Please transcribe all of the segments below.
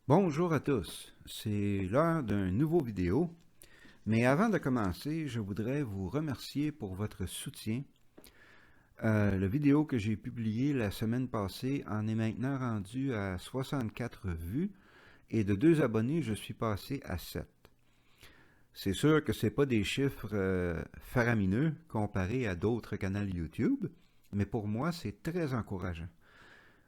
Bonjour à tous, c'est l'heure d'un nouveau vidéo, mais avant de commencer, je voudrais vous remercier pour votre soutien. La vidéo que j'ai publiée la semaine passée en est maintenant rendue à 64 vues et de 2 abonnés, je suis passé à 7. C'est sûr que ce n'est pas des chiffres faramineux comparés à d'autres canaux YouTube, mais pour moi, c'est très encourageant.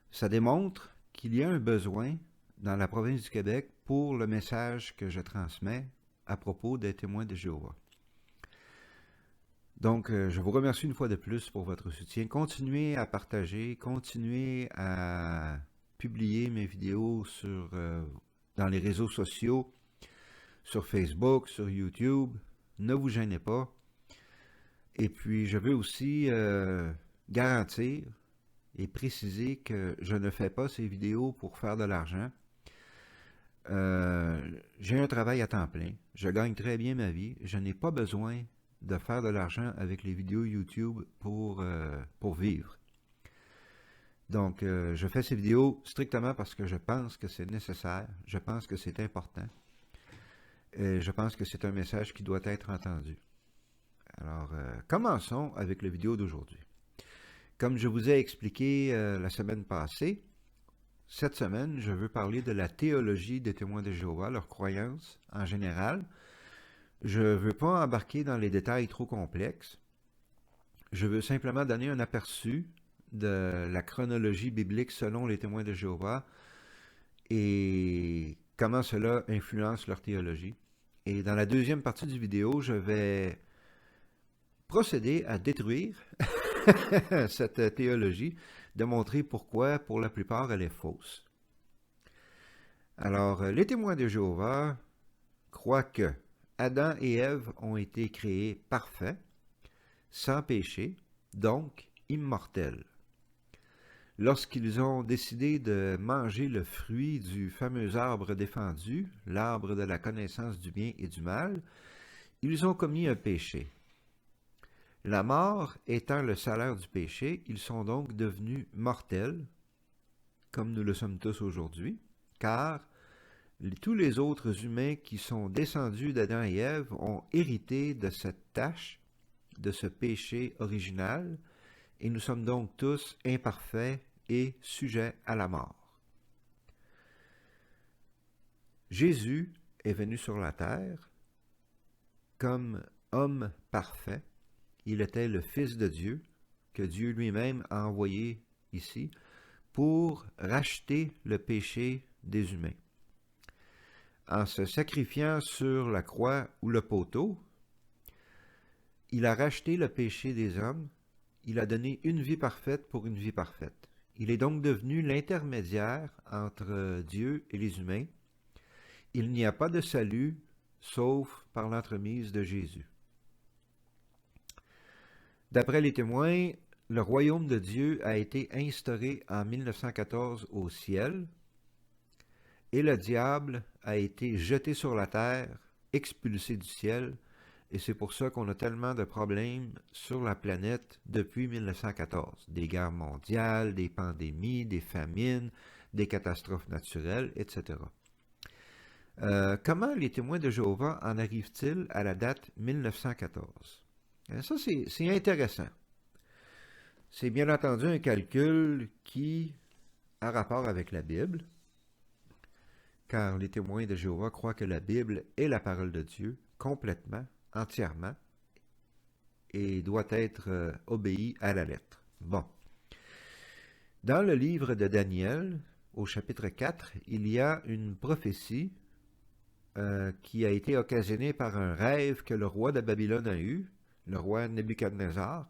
Ça démontre qu'il y a un besoin dans la province du Québec pour le message que je transmets à propos des témoins de Jéhovah. Donc, je vous remercie une fois de plus pour votre soutien. Continuez à partager, continuez à publier mes vidéos dans les réseaux sociaux, sur Facebook, sur YouTube. Ne vous gênez pas. Et puis, je veux aussi garantir et préciser que je ne fais pas ces vidéos pour faire de l'argent. J'ai un travail à temps plein. Je gagne très bien ma vie. Je n'ai pas besoin de faire de l'argent avec les vidéos YouTube pour vivre. Donc, je fais ces vidéos strictement parce que je pense que c'est nécessaire. Je pense que c'est important. Et je pense que c'est un message qui doit être entendu. Alors, commençons avec la vidéo d'aujourd'hui. Comme je vous ai expliqué la semaine passée, cette semaine, je veux parler de la théologie des témoins de Jéhovah, leurs croyances en général. Je ne veux pas embarquer dans les détails trop complexes. Je veux simplement donner un aperçu de la chronologie biblique selon les témoins de Jéhovah et comment cela influence leur théologie. Et dans la deuxième partie du vidéo, je vais procéder à détruire cette théologie, démontrer pourquoi, pour la plupart, elle est fausse. Alors, les témoins de Jéhovah croient que Adam et Ève ont été créés parfaits, sans péché, donc immortels. Lorsqu'ils ont décidé de manger le fruit du fameux arbre défendu, l'arbre de la connaissance du bien et du mal, ils ont commis un péché. La mort étant le salaire du péché, ils sont donc devenus mortels, comme nous le sommes tous aujourd'hui, car tous les autres humains qui sont descendus d'Adam et Ève ont hérité de cette tâche, de ce péché original, et nous sommes donc tous imparfaits et sujets à la mort. Jésus est venu sur la terre comme homme parfait. Il était le Fils de Dieu, que Dieu lui-même a envoyé ici pour racheter le péché des humains. En se sacrifiant sur la croix ou le poteau, il a racheté le péché des hommes, il a donné une vie parfaite pour une vie parfaite. Il est donc devenu l'intermédiaire entre Dieu et les humains. Il n'y a pas de salut sauf par l'entremise de Jésus. D'après les témoins, le royaume de Dieu a été instauré en 1914 au ciel et le diable a été jeté sur la terre, expulsé du ciel, et c'est pour ça qu'on a tellement de problèmes sur la planète depuis 1914. Des guerres mondiales, des pandémies, des famines, des catastrophes naturelles, etc. Comment les témoins de Jéhovah en arrivent-ils à la date 1914? Ça, c'est intéressant. C'est bien entendu un calcul qui a rapport avec la Bible, car les témoins de Jéhovah croient que la Bible est la parole de Dieu, complètement, entièrement, et doit être obéie à la lettre. Bon. Dans le livre de Daniel, au chapitre 4, il y a une prophétie qui a été occasionnée par un rêve que le roi de Babylone a eu, le roi Nebuchadnezzar,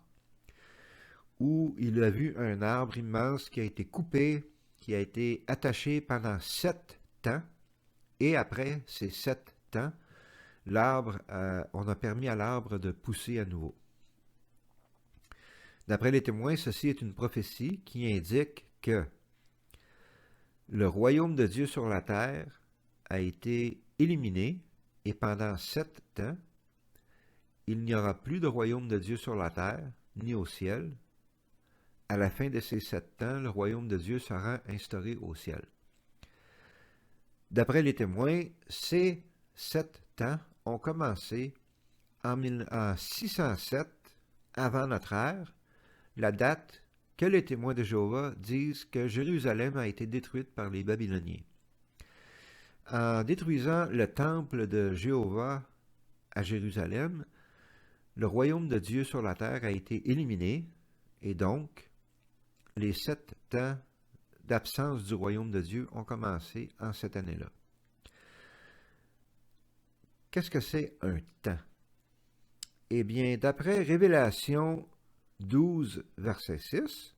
où il a vu un arbre immense qui a été coupé, qui a été attaché pendant 7 temps, et après ces 7 temps, on a permis à l'arbre de pousser à nouveau. D'après les témoins, ceci est une prophétie qui indique que le royaume de Dieu sur la terre a été éliminé, et pendant 7 temps, il n'y aura plus de royaume de Dieu sur la terre, ni au ciel. À la fin de ces 7 temps, le royaume de Dieu sera instauré au ciel. D'après les témoins, ces 7 temps ont commencé en 607 avant notre ère, la date que les témoins de Jéhovah disent que Jérusalem a été détruite par les Babyloniens. En détruisant le temple de Jéhovah à Jérusalem, le royaume de Dieu sur la terre a été éliminé, et donc les 7 temps d'absence du royaume de Dieu ont commencé en cette année-là. Qu'est-ce que c'est un temps? Eh bien, d'après Révélation 12, verset 6,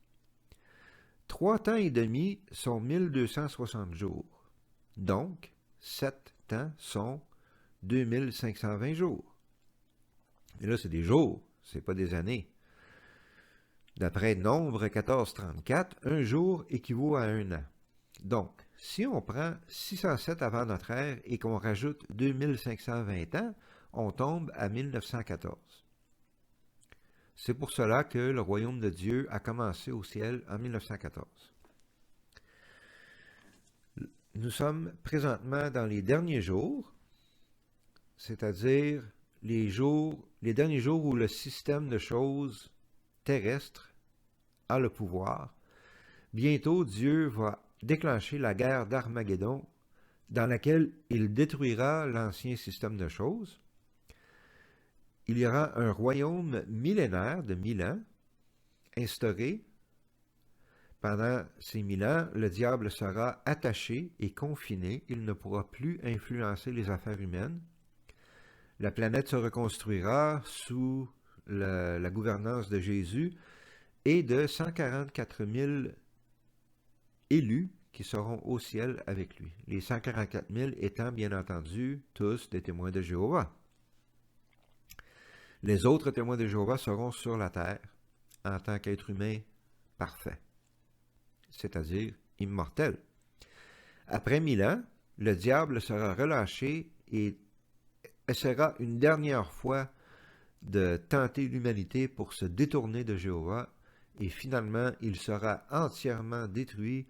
3 temps et demi sont 1260 jours. Donc, 7 temps sont 2520 jours. Et là, c'est des jours, c'est pas des années. D'après Nombre 1434, un jour équivaut à un an. Donc, si on prend 607 avant notre ère et qu'on rajoute 2520 ans, on tombe à 1914. C'est pour cela que le royaume de Dieu a commencé au ciel en 1914. Nous sommes présentement dans les derniers jours, c'est-à-dire les derniers jours où le système de choses terrestres a le pouvoir. Bientôt, Dieu va déclencher la guerre d'Armageddon, dans laquelle il détruira l'ancien système de choses. Il y aura un royaume millénaire de 1000 ans instauré. Pendant ces 1000 ans, le diable sera attaché et confiné. Il ne pourra plus influencer les affaires humaines. La planète se reconstruira sous la gouvernance de Jésus et de 144 000 élus qui seront au ciel avec lui. Les 144 000 étant bien entendu tous des témoins de Jéhovah. Les autres témoins de Jéhovah seront sur la terre en tant qu'êtres humains parfaits, c'est-à-dire immortels. Après 1000 ans, le diable sera relâché et essaiera une dernière fois de tenter l'humanité pour se détourner de Jéhovah, et finalement il sera entièrement détruit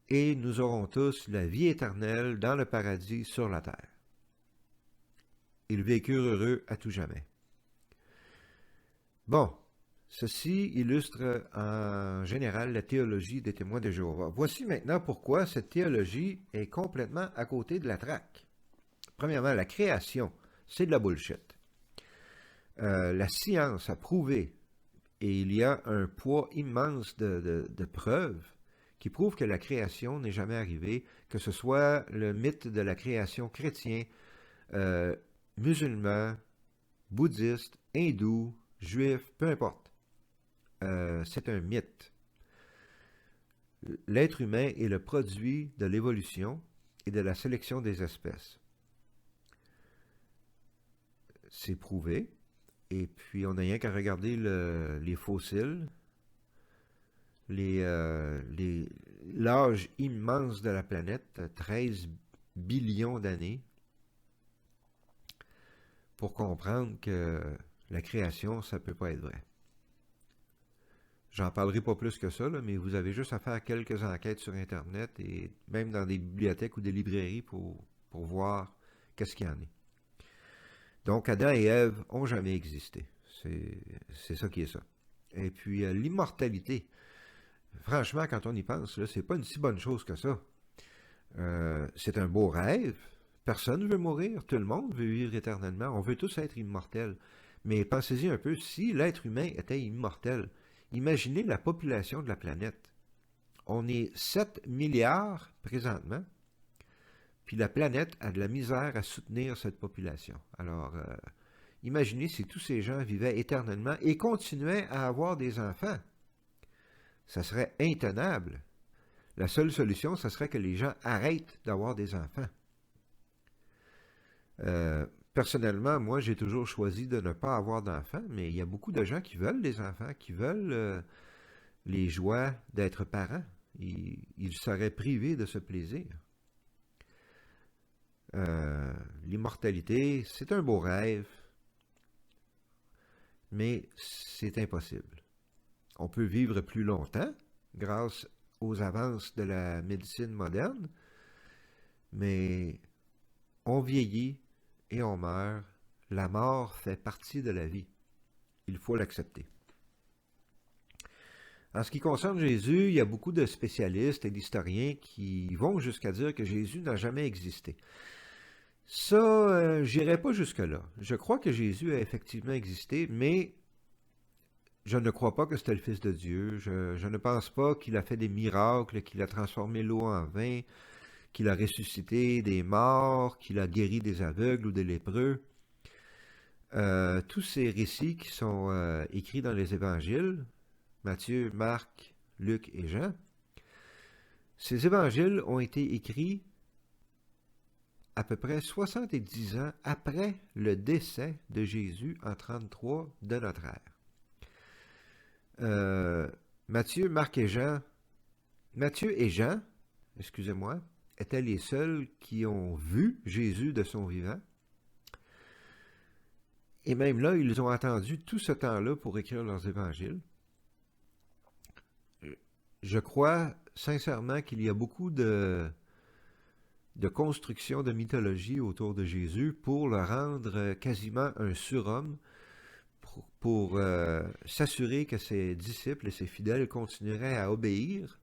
et nous aurons tous la vie éternelle dans le paradis sur la terre. Ils vécurent heureux à tout jamais. Bon, ceci illustre en général la théologie des témoins de Jéhovah. Voici maintenant pourquoi cette théologie est complètement à côté de la traque. Premièrement, la création, c'est de la bullshit. La science a prouvé, et il y a un poids immense de preuves qui prouvent que la création n'est jamais arrivée, que ce soit le mythe de la création chrétien, musulman, bouddhiste, hindou, juif, peu importe. C'est un mythe. L'être humain est le produit de l'évolution et de la sélection des espèces. C'est prouvé. Et puis, on n'a rien qu'à regarder les fossiles, l'âge immense de la planète, 13 billions d'années, pour comprendre que la création, ça ne peut pas être vrai. J'en parlerai pas plus que ça, là, mais vous avez juste à faire quelques enquêtes sur Internet et même dans des bibliothèques ou des librairies pour voir qu'est-ce qu'il y en a. Donc, Adam et Ève n'ont jamais existé. C'est ça qui est ça. Et puis, l'immortalité. Franchement, quand on y pense, c'est pas une si bonne chose que ça. C'est un beau rêve. Personne ne veut mourir. Tout le monde veut vivre éternellement. On veut tous être immortels. Mais pensez-y un peu, si l'être humain était immortel, imaginez la population de la planète. On est 7 milliards présentement. Puis la planète a de la misère à soutenir cette population. Alors, imaginez si tous ces gens vivaient éternellement et continuaient à avoir des enfants. Ça serait intenable. La seule solution, ce serait que les gens arrêtent d'avoir des enfants. Personnellement, moi, j'ai toujours choisi de ne pas avoir d'enfants, mais il y a beaucoup de gens qui veulent des enfants, qui veulent les joies d'être parents. Ils seraient privés de ce plaisir. L'immortalité, c'est un beau rêve, mais c'est impossible. On peut vivre plus longtemps grâce aux avances de la médecine moderne, Mais on vieillit et on meurt. La mort fait partie de la vie. Il faut l'accepter. En ce qui concerne Jésus, il y a beaucoup de spécialistes et d'historiens qui vont jusqu'à dire que Jésus n'a jamais existé. Ça, j'irai pas jusque-là. Je crois que Jésus a effectivement existé, mais je ne crois pas que c'était le Fils de Dieu. Je ne pense pas qu'il a fait des miracles, qu'il a transformé l'eau en vin, qu'il a ressuscité des morts, qu'il a guéri des aveugles ou des lépreux. Tous ces récits qui sont écrits dans les évangiles, Matthieu, Marc, Luc et Jean, ces évangiles ont été écrits à peu près 70 ans après le décès de Jésus en 33 de notre ère. Matthieu, Marc et Jean, Matthieu et Jean, excusez-moi, étaient les seuls qui ont vu Jésus de son vivant. Et même là, ils ont attendu tout ce temps-là pour écrire leurs évangiles. Je crois sincèrement qu'il y a beaucoup de construction de mythologie autour de Jésus pour le rendre quasiment un surhomme, pour s'assurer que ses disciples et ses fidèles continueraient à obéir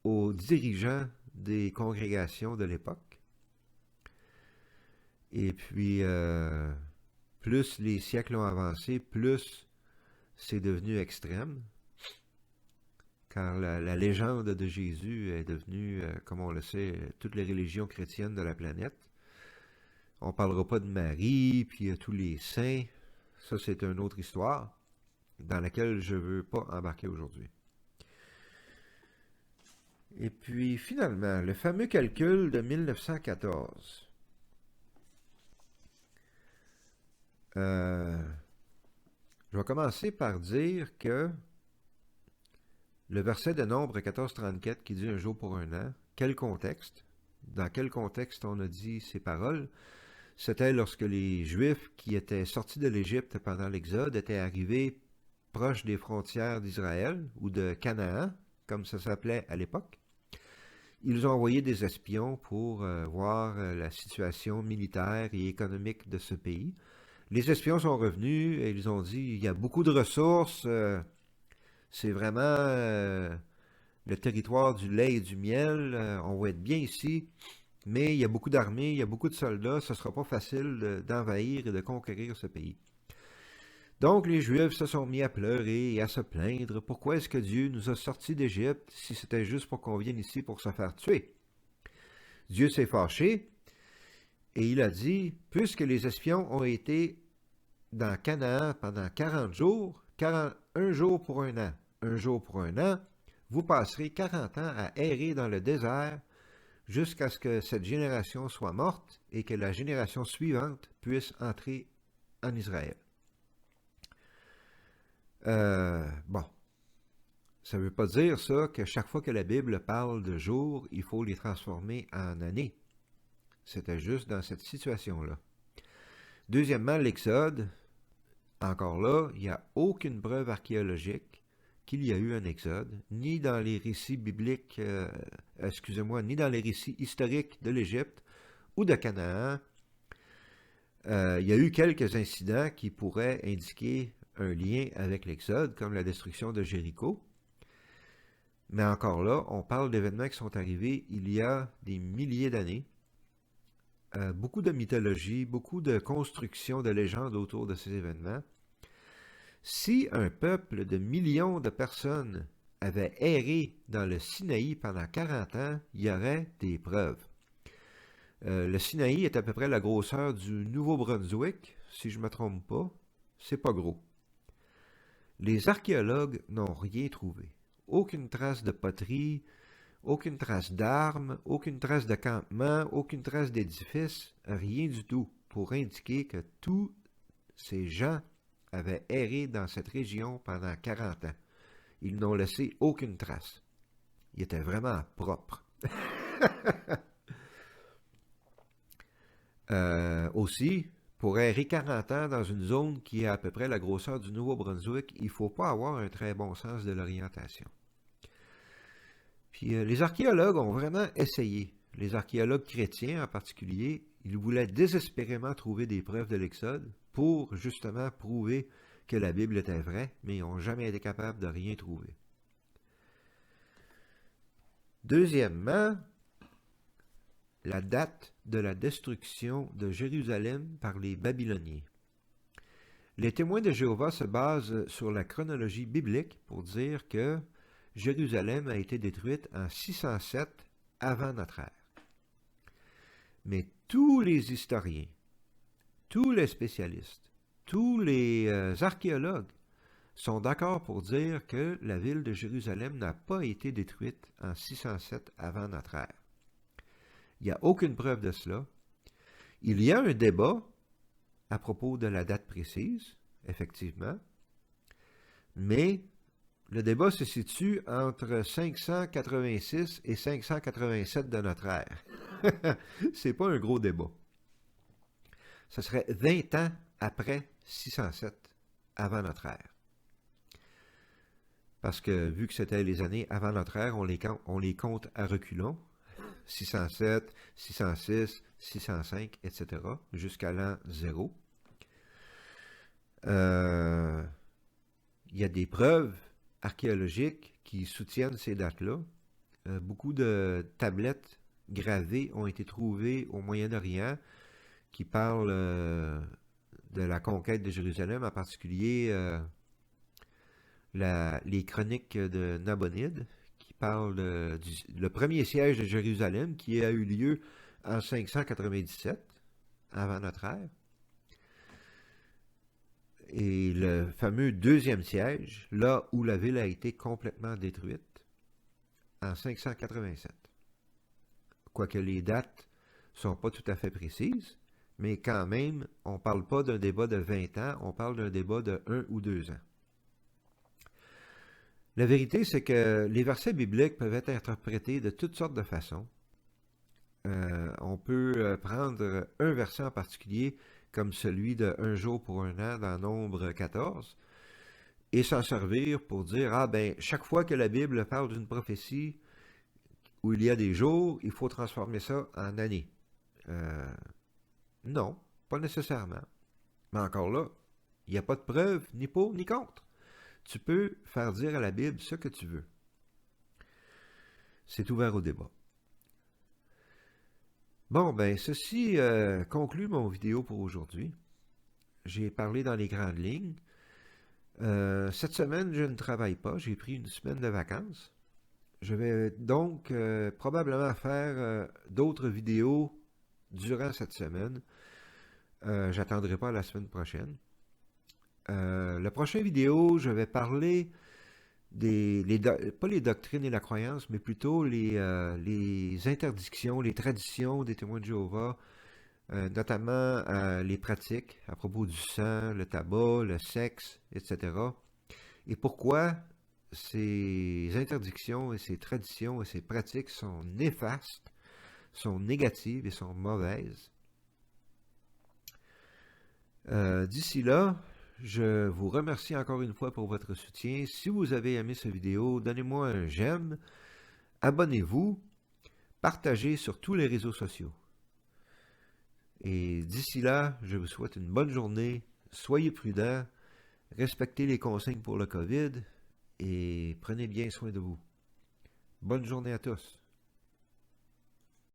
aux dirigeants des congrégations de l'époque. Et puis, plus les siècles ont avancé, plus c'est devenu extrême, car la légende de Jésus est devenue, comme on le sait, toutes les religions chrétiennes de la planète. On ne parlera pas de Marie, puis tous les saints. Ça, c'est une autre histoire dans laquelle je ne veux pas embarquer aujourd'hui. Et puis, finalement, le fameux calcul de 1914. Je vais commencer par dire que le verset de Nombre 14.34 qui dit un jour pour un an, quel contexte? Dans quel contexte on a dit ces paroles? C'était lorsque les Juifs qui étaient sortis de l'Égypte pendant l'Exode étaient arrivés proches des frontières d'Israël ou de Canaan, comme ça s'appelait à l'époque. Ils ont envoyé des espions pour voir la situation militaire et économique de ce pays. Les espions sont revenus et ils ont dit il y a beaucoup de ressources, c'est vraiment le territoire du lait et du miel, on va être bien ici, mais il y a beaucoup d'armées, il y a beaucoup de soldats, ce ne sera pas facile d'envahir et de conquérir ce pays. Donc les Juifs se sont mis à pleurer et à se plaindre. Pourquoi est-ce que Dieu nous a sortis d'Égypte si c'était juste pour qu'on vienne ici pour se faire tuer? Dieu s'est fâché et il a dit, puisque les espions ont été dans Canaan pendant 40 jours, un jour pour un an, vous passerez 40 ans à errer dans le désert jusqu'à ce que cette génération soit morte et que la génération suivante puisse entrer en Israël. Bon, ça ne veut pas dire ça que chaque fois que la Bible parle de jours, il faut les transformer en années. C'était juste dans cette situation-là. Deuxièmement, l'Exode, encore là, il n'y a aucune preuve archéologique qu'il y a eu un Exode, ni dans les récits bibliques, ni dans les récits historiques de l'Égypte ou de Canaan. Il y a eu quelques incidents qui pourraient indiquer un lien avec l'Exode, comme la destruction de Jéricho. Mais encore là, on parle d'événements qui sont arrivés il y a des milliers d'années. Beaucoup de mythologie, beaucoup de construction de légendes autour de ces événements. Si un peuple de millions de personnes avait erré dans le Sinaï pendant 40 ans, il y aurait des preuves. Le Sinaï est à peu près la grosseur du Nouveau-Brunswick, si je ne me trompe pas. C'est pas gros. Les archéologues n'ont rien trouvé. Aucune trace de poterie, aucune trace d'armes, aucune trace de campement, aucune trace d'édifice, rien du tout pour indiquer que tous ces gens avaient erré dans cette région pendant 40 ans. Ils n'ont laissé aucune trace. Ils étaient vraiment propres. Aussi, pour errer 40 ans dans une zone qui est à peu près la grosseur du Nouveau-Brunswick, il ne faut pas avoir un très bon sens de l'orientation. Puis les archéologues ont vraiment essayé. les archéologues chrétiens en particulier, ils voulaient désespérément trouver des preuves de l'Exode pour justement prouver que la Bible était vraie, mais ils n'ont jamais été capables de rien trouver. Deuxièmement, la date de la destruction de Jérusalem par les Babyloniens. Les témoins de Jéhovah se basent sur la chronologie biblique pour dire que Jérusalem a été détruite en 607 avant notre ère. Mais tous les historiens, tous les spécialistes, tous les archéologues sont d'accord pour dire que la ville de Jérusalem n'a pas été détruite en 607 avant notre ère. Il n'y a aucune preuve de cela. Il y a un débat à propos de la date précise, effectivement, mais le débat se situe entre 586 et 587 de notre ère. C'est pas un gros débat. Ce serait 20 ans après 607, avant notre ère. Parce que, vu que c'était les années avant notre ère, on les compte à reculons. 607, 606, 605, etc., jusqu'à l'an 0. Il y a des preuves archéologiques qui soutiennent ces dates-là. Beaucoup de tablettes gravées ont été trouvées au Moyen-Orient qui parlent de la conquête de Jérusalem, en particulier les chroniques de Nabonide, qui parlent le premier siège de Jérusalem qui a eu lieu en 597, avant notre ère. Et le fameux deuxième siège, là où la ville a été complètement détruite, en 587. Quoique les dates ne sont pas tout à fait précises, mais quand même, on ne parle pas d'un débat de 20 ans, on parle d'un débat de 1 ou 2 ans. La vérité, c'est que les versets bibliques peuvent être interprétés de toutes sortes de façons. On peut prendre un verset en particulier, comme celui de un jour pour un an dans Nombre 14, et s'en servir pour dire, ah ben, chaque fois que la Bible parle d'une prophétie où il y a des jours, il faut transformer ça en années. Non, pas nécessairement. Mais encore là, il n'y a pas de preuve, ni pour, ni contre. Tu peux faire dire à la Bible ce que tu veux. C'est ouvert au débat. Bon, ben, ceci conclut mon vidéo pour aujourd'hui. J'ai parlé dans les grandes lignes. Cette semaine, je ne travaille pas. J'ai pris une semaine de vacances. Je vais donc probablement faire d'autres vidéos durant cette semaine. J'attendrai pas la semaine prochaine. La prochaine vidéo, je vais parler pas les doctrines et la croyance, mais plutôt les interdictions, les traditions des témoins de Jéhovah, notamment les pratiques à propos du sang, le tabac, le sexe, etc. Et pourquoi ces interdictions et ces traditions et ces pratiques sont néfastes, sont négatives et sont mauvaises. D'ici là, je vous remercie encore une fois pour votre soutien. Si vous avez aimé cette vidéo, donnez-moi un j'aime, abonnez-vous, partagez sur tous les réseaux sociaux. Et d'ici là, je vous souhaite une bonne journée, soyez prudents, respectez les consignes pour le COVID et prenez bien soin de vous. Bonne journée à tous.